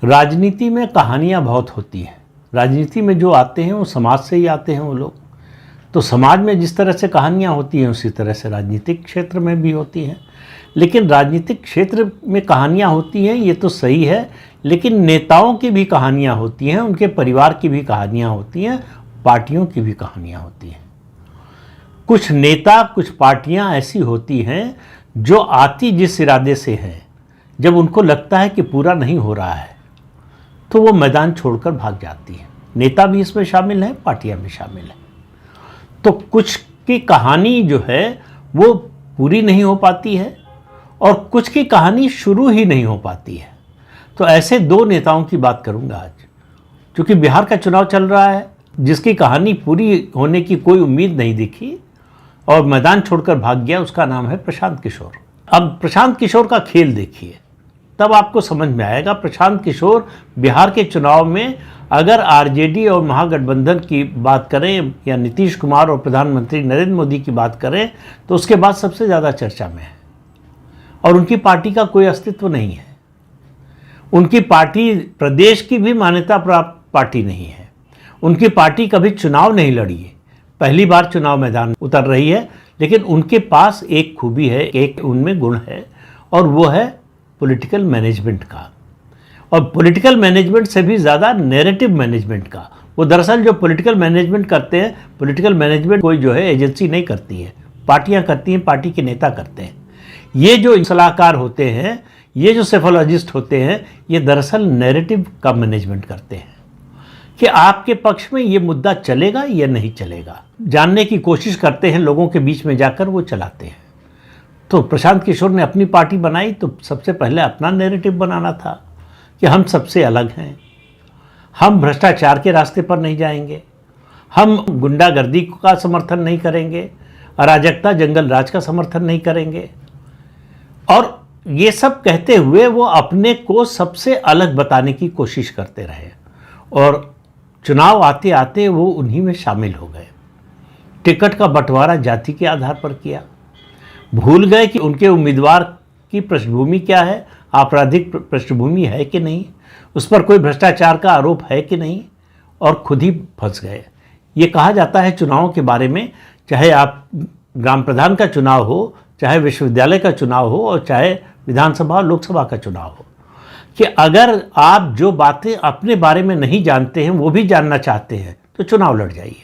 राजनीति में कहानियाँ बहुत होती हैं। राजनीति में जो आते हैं वो समाज से ही आते हैं वो लोग। तो समाज में जिस तरह से कहानियाँ होती हैं उसी तरह से राजनीतिक क्षेत्र में भी होती हैं। लेकिन राजनीतिक क्षेत्र में कहानियाँ होती हैं ये तो सही है, लेकिन नेताओं की भी कहानियाँ होती हैं, उनके परिवार की भी कहानियाँ होती हैं, पार्टियों की भी कहानियाँ होती हैं। कुछ नेता, कुछ पार्टियाँ ऐसी होती हैं जो आती जिस इरादे से हैं, जब उनको लगता है कि पूरा नहीं हो रहा है तो वो मैदान छोड़कर भाग जाती है। नेता भी इसमें शामिल हैं, पार्टियां भी शामिल हैं। तो कुछ की कहानी जो है वो पूरी नहीं हो पाती है और कुछ की कहानी शुरू ही नहीं हो पाती है। तो ऐसे दो नेताओं की बात करूंगा आज, क्योंकि बिहार का चुनाव चल रहा है, जिसकी कहानी पूरी होने की कोई उम्मीद नहीं दिखी और मैदान छोड़कर भाग गया। उसका नाम है प्रशांत किशोर। अब प्रशांत किशोर का खेल देखिए, तब आपको समझ में आएगा। प्रशांत किशोर बिहार के चुनाव में अगर आरजेडी और महागठबंधन की बात करें या नीतीश कुमार और प्रधानमंत्री नरेंद्र मोदी की बात करें तो उसके बाद सबसे ज़्यादा चर्चा में है और उनकी पार्टी का कोई अस्तित्व नहीं है। उनकी पार्टी प्रदेश की भी मान्यता प्राप्त पार्टी नहीं है। उनकी पार्टी कभी चुनाव नहीं लड़ी है, पहली बार चुनाव मैदान उतर रही है। लेकिन उनके पास एक खूबी है, एक उनमें गुण है और वो है पॉलिटिकल मैनेजमेंट का। और पॉलिटिकल मैनेजमेंट से भी ज़्यादा नैरेटिव मैनेजमेंट का। वो दरअसल जो पॉलिटिकल मैनेजमेंट करते हैं, पॉलिटिकल मैनेजमेंट कोई जो है एजेंसी नहीं करती है, पार्टियां करती हैं, पार्टी के नेता करते हैं। ये जो सलाहकार होते हैं, ये जो सेफोलॉजिस्ट होते हैं, ये दरअसल नैरेटिव का मैनेजमेंट करते हैं कि आपके पक्ष में ये मुद्दा चलेगा या नहीं चलेगा, जानने की कोशिश करते हैं, लोगों के बीच में जाकर वो चलाते हैं। तो प्रशांत किशोर ने अपनी पार्टी बनाई तो सबसे पहले अपना नैरेटिव बनाना था कि हम सबसे अलग हैं, हम भ्रष्टाचार के रास्ते पर नहीं जाएंगे, हम गुंडागर्दी का समर्थन नहीं करेंगे, अराजकता जंगल राज का समर्थन नहीं करेंगे। और ये सब कहते हुए वो अपने को सबसे अलग बताने की कोशिश करते रहे और चुनाव आते आते वो उन्हीं में शामिल हो गए। टिकट का बंटवारा जाति के आधार पर किया, भूल गए कि उनके उम्मीदवार की पृष्ठभूमि क्या है, आपराधिक पृष्ठभूमि है कि नहीं, उस पर कोई भ्रष्टाचार का आरोप है कि नहीं, और खुद ही फंस गए। ये कहा जाता है चुनावों के बारे में, चाहे आप ग्राम प्रधान का चुनाव हो, चाहे विश्वविद्यालय का चुनाव हो और चाहे विधानसभा और लोकसभा का चुनाव हो, कि अगर आप जो बातें अपने बारे में नहीं जानते हैं वो भी जानना चाहते हैं तो चुनाव लड़ जाइए।